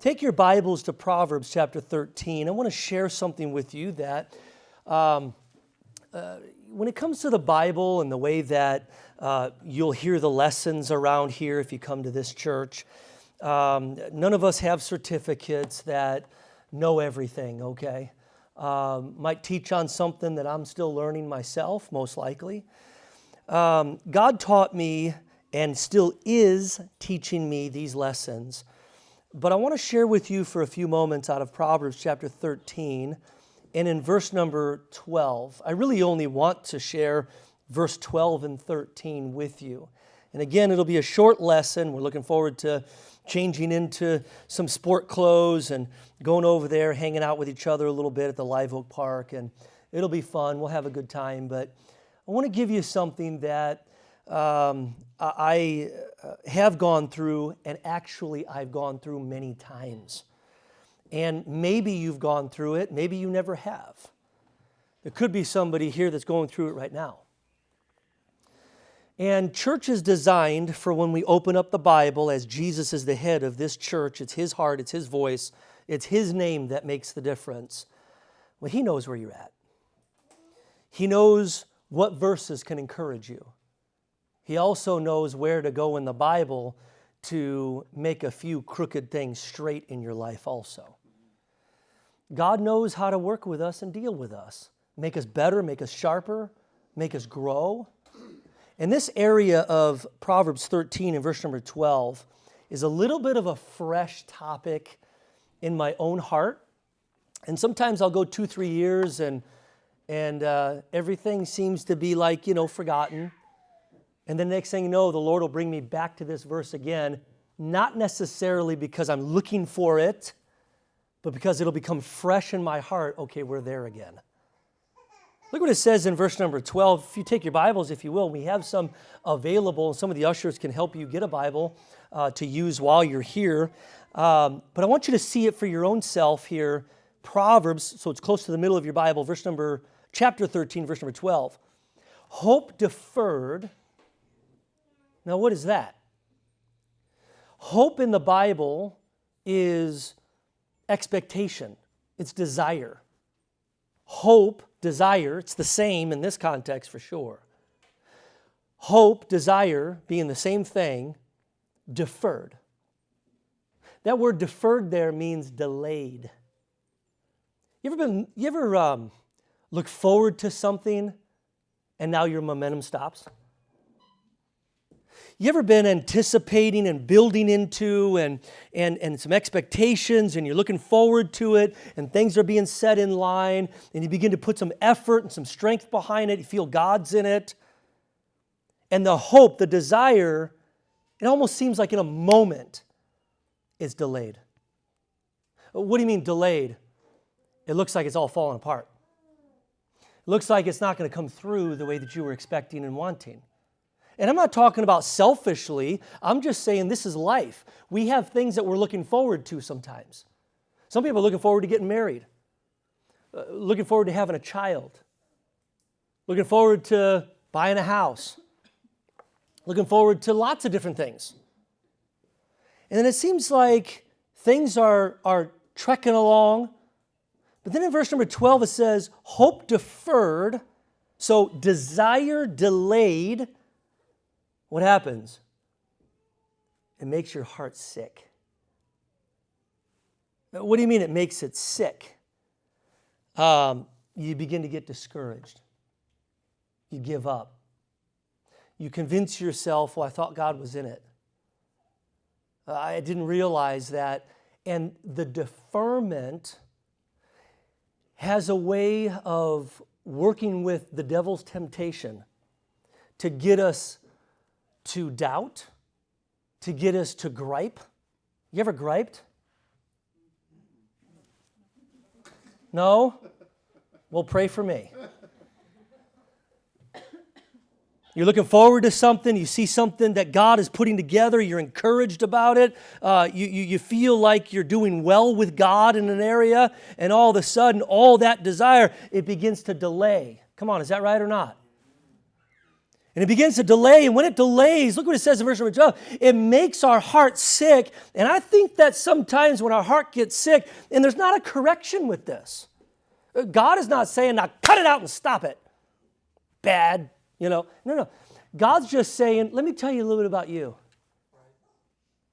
Take your Bibles to Proverbs chapter 13. I want to share something with you that when it comes to the Bible and the way that you'll hear the lessons around here if you come to this church, none of us have certificates that know everything, okay? Might teach on something that I'm still learning myself, most likely. God taught me and still is teaching me these lessons. But I want to share with you for a few moments out of Proverbs chapter 13 and in verse number 12. I really only want to share verse 12 and 13 with you. And again, it'll be a short lesson. We're looking forward to changing into some sport clothes and going over there, hanging out with each other a little bit at the Live Oak Park. And it'll be fun. We'll have a good time. But I want to give you something that I have gone through, and actually I've gone through many times. And maybe you've gone through it, maybe you never have. There could be somebody here that's going through it right now. And church is designed for when we open up the Bible, as Jesus is the head of this church, it's His heart, it's His voice, it's His name that makes the difference. Well, He knows where you're at. He knows what verses can encourage you. He also knows where to go in the Bible to make a few crooked things straight in your life also. God knows how to work with us and deal with us. Make us better, make us sharper, make us grow. And this area of Proverbs 13 and verse number 12 is a little bit of a fresh topic in my own heart. And sometimes I'll go 2-3 years and everything seems to be like, forgotten. And the next thing you know, the Lord will bring me back to this verse again, not necessarily because I'm looking for it, but because it'll become fresh in my heart. Okay, we're there again. Look what it says in verse number 12. If you take your Bibles, if you will, we have some available. Some of the ushers can help you get a Bible to use while you're here. But I want you to see it for your own self here. Proverbs, so it's close to the middle of your Bible, chapter 13, verse number 12. Hope deferred. Now, what is that? Hope in the Bible is expectation. It's desire. Hope, desire, it's the same in this context for sure. Hope, desire being the same thing, deferred. That word deferred there means delayed. You ever look forward to something and now your momentum stops? You ever been anticipating and building into and some expectations, and you're looking forward to it, and things are being set in line, and you begin to put some effort and some strength behind it, you feel God's in it, and the hope, the desire, it almost seems like in a moment it's delayed. What do you mean delayed? It looks like it's all falling apart. It looks like it's not going to come through the way that you were expecting and wanting. And I'm not talking about selfishly. I'm just saying this is life. We have things that we're looking forward to sometimes. Some people are looking forward to getting married, looking forward to having a child, looking forward to buying a house, looking forward to lots of different things. And then it seems like things are trekking along. But then in verse number 12 it says, hope deferred, so desire delayed. What happens? It makes your heart sick. What do you mean it makes it sick? You begin to get discouraged. You give up. You convince yourself, well, I thought God was in it. I didn't realize that. And the deferment has a way of working with the devil's temptation to get us to doubt, to get us to gripe. You ever griped? No? Well, pray for me. You're looking forward to something, you see something that God is putting together, you're encouraged about it, you feel like you're doing well with God in an area, and all of a sudden, all that desire, it begins to delay. Come on, is that right or not? And it begins to delay, and when it delays, look what it says in verse number 12, it makes our heart sick. And I think that sometimes when our heart gets sick, and there's not a correction with this. God is not saying, now cut it out and stop it. Bad, No. God's just saying, let me tell you a little bit about you.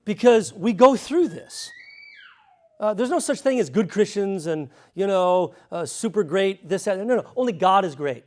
Because we go through this. There's no such thing as good Christians and, super great, this, that. No. Only God is great.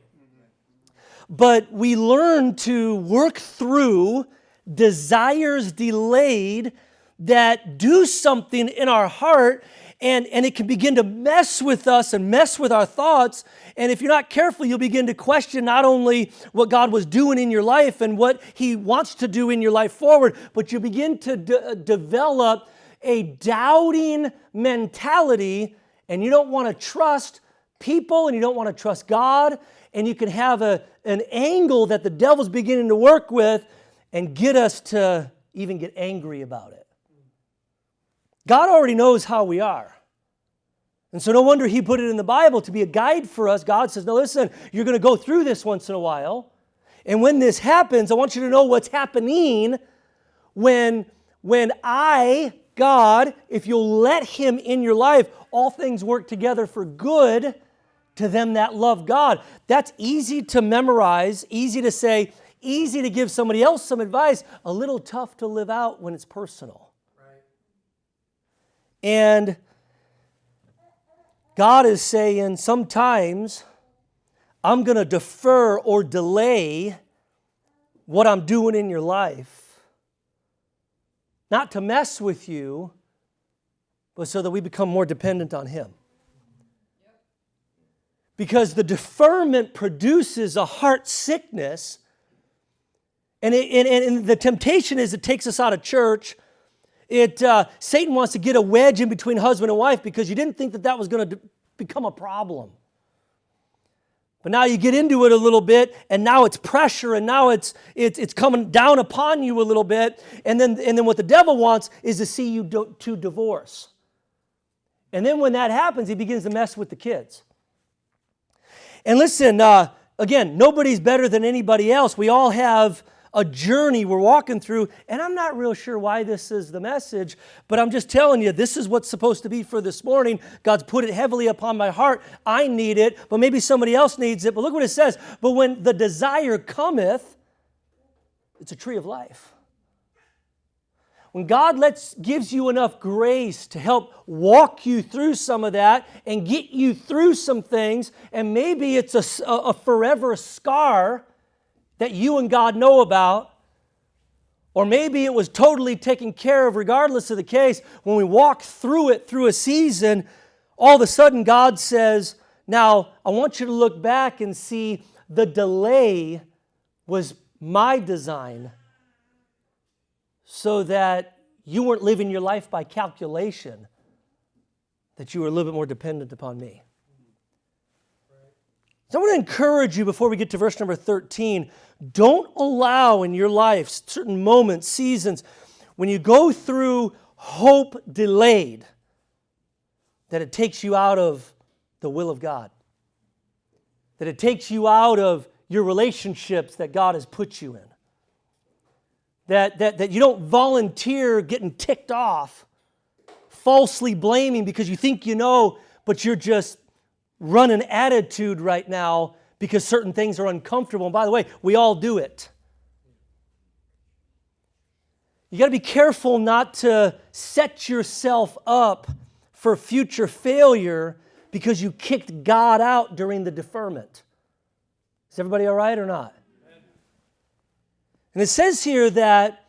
But we learn to work through desires delayed that do something in our heart, and it can begin to mess with us and mess with our thoughts. And if you're not careful, you'll begin to question not only what God was doing in your life and what He wants to do in your life forward, but you begin to develop a doubting mentality, and you don't want to trust people and you don't want to trust God, and you can have an angle that the devil's beginning to work with and get us to even get angry about it. God already knows how we are. And so no wonder He put it in the Bible to be a guide for us. God says, no, listen, you're going to go through this once in a while. And when this happens, I want you to know what's happening when I, God, if you'll let Him in your life, all things work together for good to them that love God. That's easy to memorize, easy to say, easy to give somebody else some advice, a little tough to live out when it's personal. Right. And God is saying sometimes I'm going to defer or delay what I'm doing in your life, not to mess with you, but so that we become more dependent on Him. Because the deferment produces a heart sickness, and the temptation is it takes us out of church. Satan wants to get a wedge in between husband and wife because you didn't think that was going to become a problem. But now you get into it a little bit, and now it's pressure, and now it's coming down upon you a little bit, and then what the devil wants is to see you to divorce. And then when that happens, he begins to mess with the kids. And listen, again, nobody's better than anybody else. We all have a journey we're walking through, and I'm not real sure why this is the message, but I'm just telling you, this is what's supposed to be for this morning. God's put it heavily upon my heart. I need it, but maybe somebody else needs it. But look what it says. But when the desire cometh, it's a tree of life. When God gives you enough grace to help walk you through some of that and get you through some things, and maybe it's a forever scar that you and God know about, or maybe it was totally taken care of regardless of the case. When we walk through it through a season, all of a sudden God says, now I want you to look back and see the delay was my design, so that you weren't living your life by calculation, that you were a little bit more dependent upon me. So I want to encourage you before we get to verse number 13, don't allow in your life certain moments, seasons, when you go through hope delayed, that it takes you out of the will of God, that it takes you out of your relationships that God has put you in. That you don't volunteer getting ticked off, falsely blaming because you think you know, but you're just running attitude right now because certain things are uncomfortable. And by the way, we all do it. You got to be careful not to set yourself up for future failure because you kicked God out during the deferment. Is everybody all right or not? And it says here that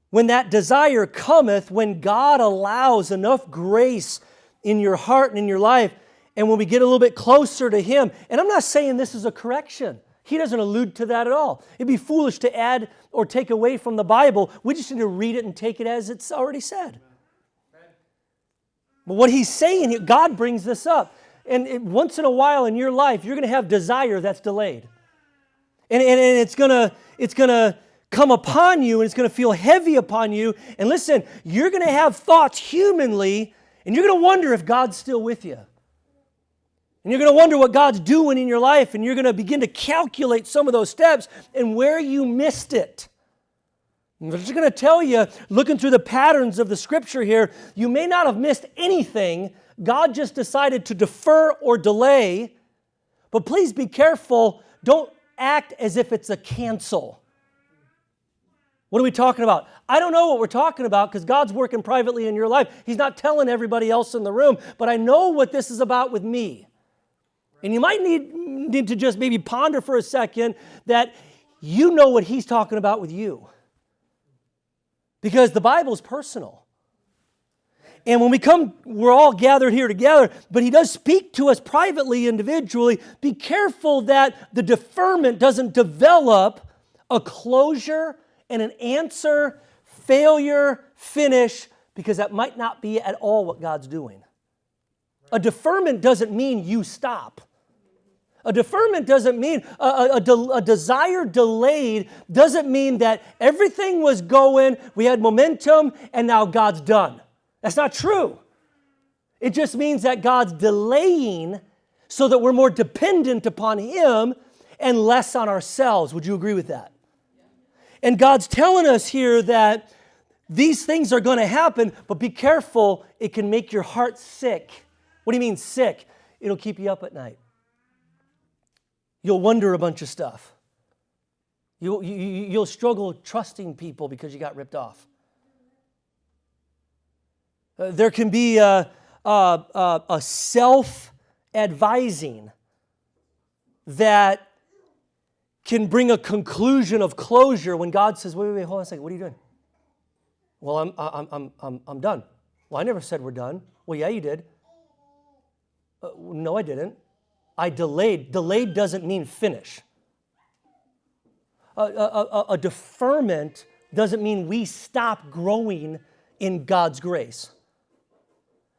when that desire cometh, when God allows enough grace in your heart and in your life, and when we get a little bit closer to Him, and I'm not saying this is a correction. He doesn't allude to that at all. It'd be foolish to add or take away from the Bible. We just need to read it and take it as it's already said. But what He's saying here, God brings this up. And once in a while in your life, you're going to have desire that's delayed. And it's going to come upon you, and it's going to feel heavy upon you. And listen, you're going to have thoughts humanly, and you're going to wonder if God's still with you. And you're going to wonder what God's doing in your life, and you're going to begin to calculate some of those steps and where you missed it. I'm just going to tell you, looking through the patterns of the Scripture here, you may not have missed anything. God just decided to defer or delay. But please be careful. Don't act as if it's a cancel. What are we talking about? I don't know what we're talking about because God's working privately in your life. He's not telling everybody else in the room, but I know what this is about with me. And you might need to just maybe ponder for a second that you know what He's talking about with you. Because the Bible is personal. And when we come, we're all gathered here together, but He does speak to us privately, individually. Be careful that the deferment doesn't develop a closure and an answer, failure, finish, because that might not be at all what God's doing. A deferment doesn't mean you stop. A deferment doesn't mean, a desire delayed doesn't mean that everything was going, we had momentum, and now God's done. That's not true. It just means that God's delaying so that we're more dependent upon Him and less on ourselves. Would you agree with that? And God's telling us here that these things are going to happen, but be careful, it can make your heart sick. What do you mean sick? It'll keep you up at night. You'll wonder a bunch of stuff. You'll struggle trusting people because you got ripped off. There can be a self-advising that can bring a conclusion of closure when God says, wait, hold on a second, what are you doing? Well, I'm done. Well, I never said we're done. Well, yeah, you did. No, I didn't. I delayed. Delayed doesn't mean finish. A deferment doesn't mean we stop growing in God's grace.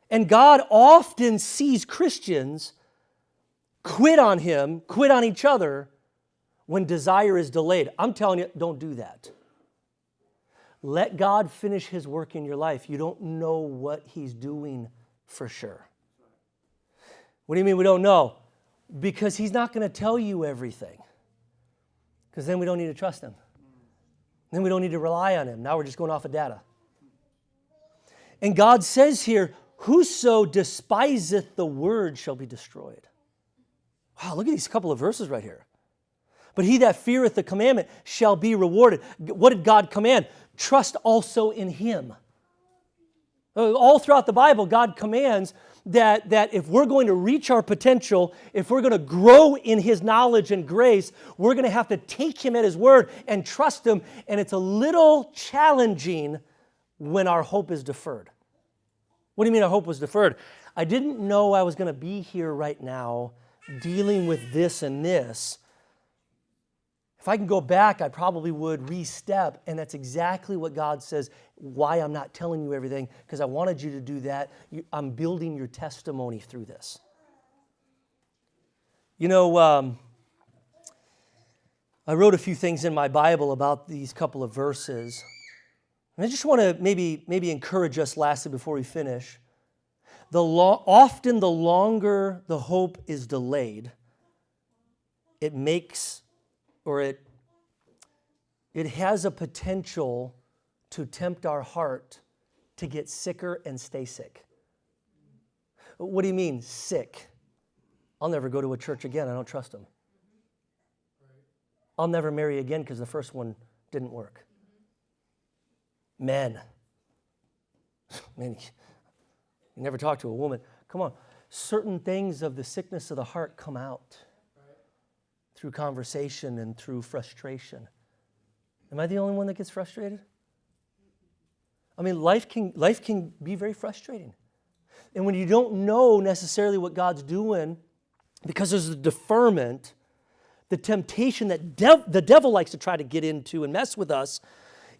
And God often sees Christians quit on Him, quit on each other when desire is delayed. I'm telling you, don't do that. Let God finish His work in your life. You don't know what He's doing for sure. What do you mean we don't know? Because He's not going to tell you everything. Because then we don't need to trust Him. Then we don't need to rely on Him. Now we're just going off of data. And God says here, whoso despiseth the word shall be destroyed. Wow, look at these couple of verses right here. But he that feareth the commandment shall be rewarded. What did God command? Trust also in Him. All throughout the Bible, God commands that if we're going to reach our potential, if we're going to grow in His knowledge and grace, we're going to have to take Him at His word and trust Him. And it's a little challenging when our hope is deferred. What do you mean our hope was deferred? I didn't know I was going to be here right now dealing with this and this. If I can go back, I probably would re-step, and that's exactly what God says, why I'm not telling you everything, because I wanted you to do that. I'm building your testimony through this. You know, I wrote a few things in my Bible about these couple of verses. And I just want to maybe encourage us lastly before we finish. Often the longer the hope is delayed, it makes, or it has a potential to tempt our heart to get sicker and stay sick. What do you mean, sick? I'll never go to a church again. I don't trust them. I'll never marry again because the first one didn't work. Men, you never talk to a woman. Come on. Certain things of the sickness of the heart come out through conversation and through frustration. Am I the only one that gets frustrated? I mean, life can be very frustrating. And when you don't know necessarily what God's doing, because there's a deferment, the temptation that the devil likes to try to get into and mess with us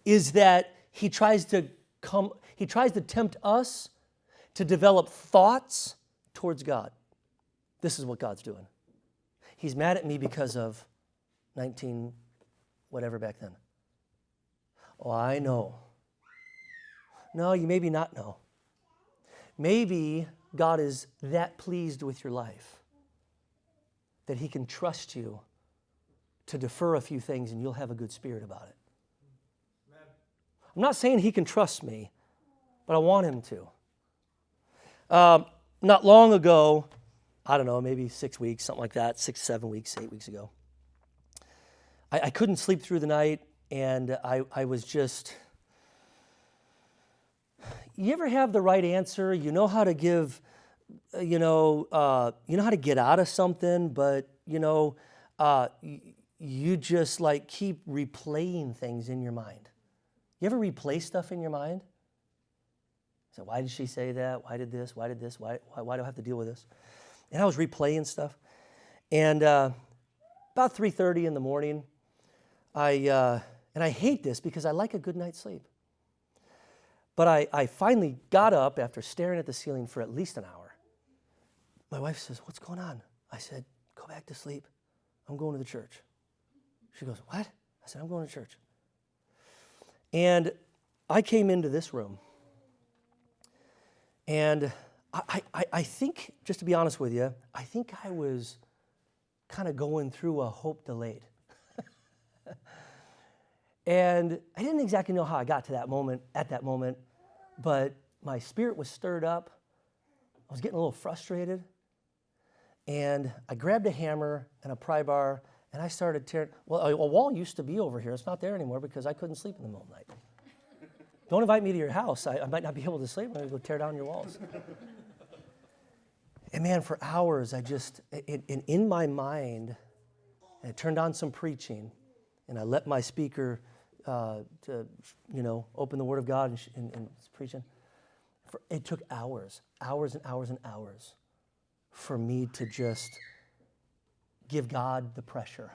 is that he tries to tempt us to develop thoughts towards God. This is what God's doing. He's mad at me because of 19 whatever back then. Oh, I know. No, you maybe not know. Maybe God is that pleased with your life that he can trust you to defer a few things and you'll have a good spirit about it. I'm not saying he can trust me, but I want him to. Not long ago, I don't know, maybe 6 weeks, something like that, 6, 7 weeks, 8 weeks ago, I couldn't sleep through the night, and I was just... You ever have the right answer? You know how to give, you know how to get out of something, but, you just like keep replaying things in your mind. You ever replay stuff in your mind? So why did she say that? Why did this? Why did this? Why do I have to deal with this? And I was replaying stuff. And about 3:30 in the morning, and I hate this because I like a good night's sleep. But I finally got up after staring at the ceiling for at least an hour. My wife says, "What's going on?" I said, "Go back to sleep. I'm going to the church." She goes, "What?" I said, "I'm going to church." And I came into this room. And I think, just to be honest with you, I think I was kind of going through a hope delayed. And I didn't exactly know how I got to that moment, but my spirit was stirred up. I was getting a little frustrated. And I grabbed a hammer and a pry bar, and I started tearing. Well, a wall used to be over here. It's not there anymore because I couldn't sleep in the middle of the night. Don't invite me to your house. I might not be able to sleep. I'm going to go tear down your walls. And man, for hours, in my mind, I turned on some preaching, and I let my speaker open the Word of God and preaching. It took hours and hours and hours for me to just give God the pressure.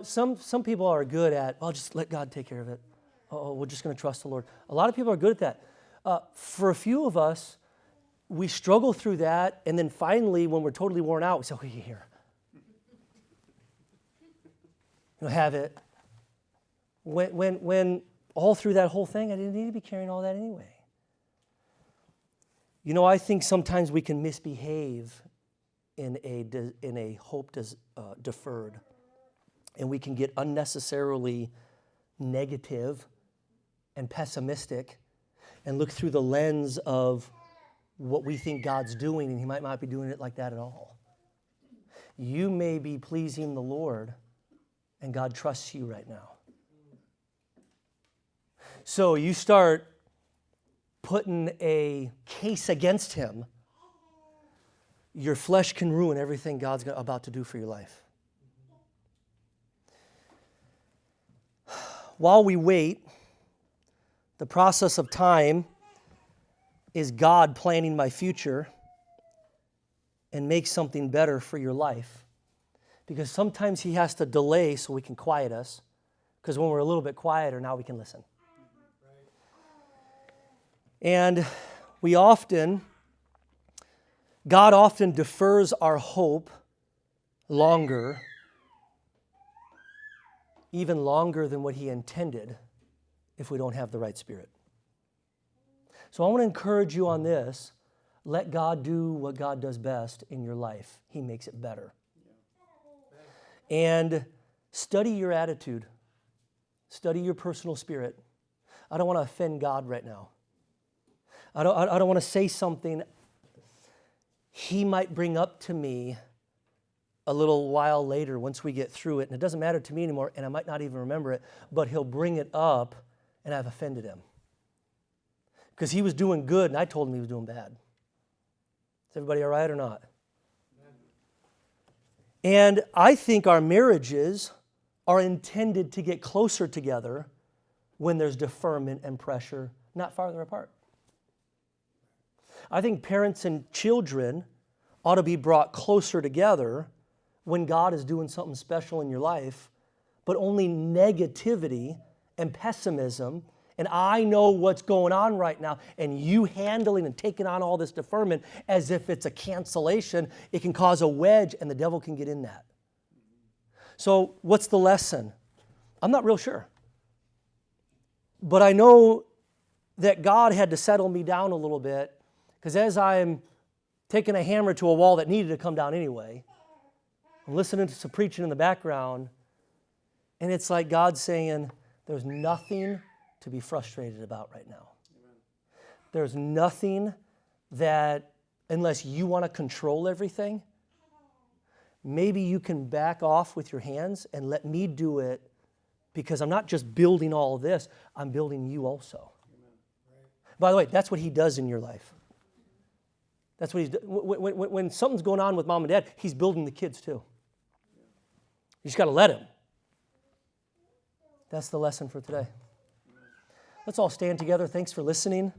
Some people are good at, just let God take care of it. We're just going to trust the Lord. A lot of people are good at that. For a few of us, we struggle through that, and then finally, when we're totally worn out, we say, "Okay, here. Have it." When all through that whole thing, I didn't need to be carrying all that anyway. I think sometimes we can misbehave in a hope deferred, and we can get unnecessarily negative and pessimistic and look through the lens of what we think God's doing, and he might not be doing it like that at all. You may be pleasing the Lord, and God trusts you right now. So you start putting a case against him, your flesh can ruin everything God's about to do for your life. While we wait, the process of time is God planning my future and make something better for your life. Because sometimes he has to delay so we can quiet us. Because when we're a little bit quieter, now we can listen. And God often defers our hope longer, even longer than what he intended, if we don't have the right spirit. So I want to encourage you on this. Let God do what God does best in your life. He makes it better. And study your attitude. Study your personal spirit. I don't want to offend God right now. I don't want to say something he might bring up to me a little while later once we get through it. And it doesn't matter to me anymore, and I might not even remember it, but he'll bring it up, and I've offended him. Because he was doing good, and I told him he was doing bad. Is everybody all right or not? And I think our marriages are intended to get closer together when there's deferment and pressure, not farther apart. I think parents and children ought to be brought closer together when God is doing something special in your life, but only negativity and pessimism, and I know what's going on right now, and you handling and taking on all this deferment as if it's a cancellation, it can cause a wedge, and the devil can get in that. So what's the lesson? I'm not real sure. But I know that God had to settle me down a little bit, because as I'm taking a hammer to a wall that needed to come down anyway, and listening to some preaching in the background, and it's like God saying, there's nothing to be frustrated about right now. Amen. There's nothing that, unless you want to control everything, maybe you can back off with your hands and let me do it, because I'm not just building all of this, I'm building you also. Amen. Right. By the way, that's what he does in your life. That's what he's when something's going on with mom and dad, he's building the kids too. You just got to let him. That's the lesson for today. Let's all stand together. Thanks for listening.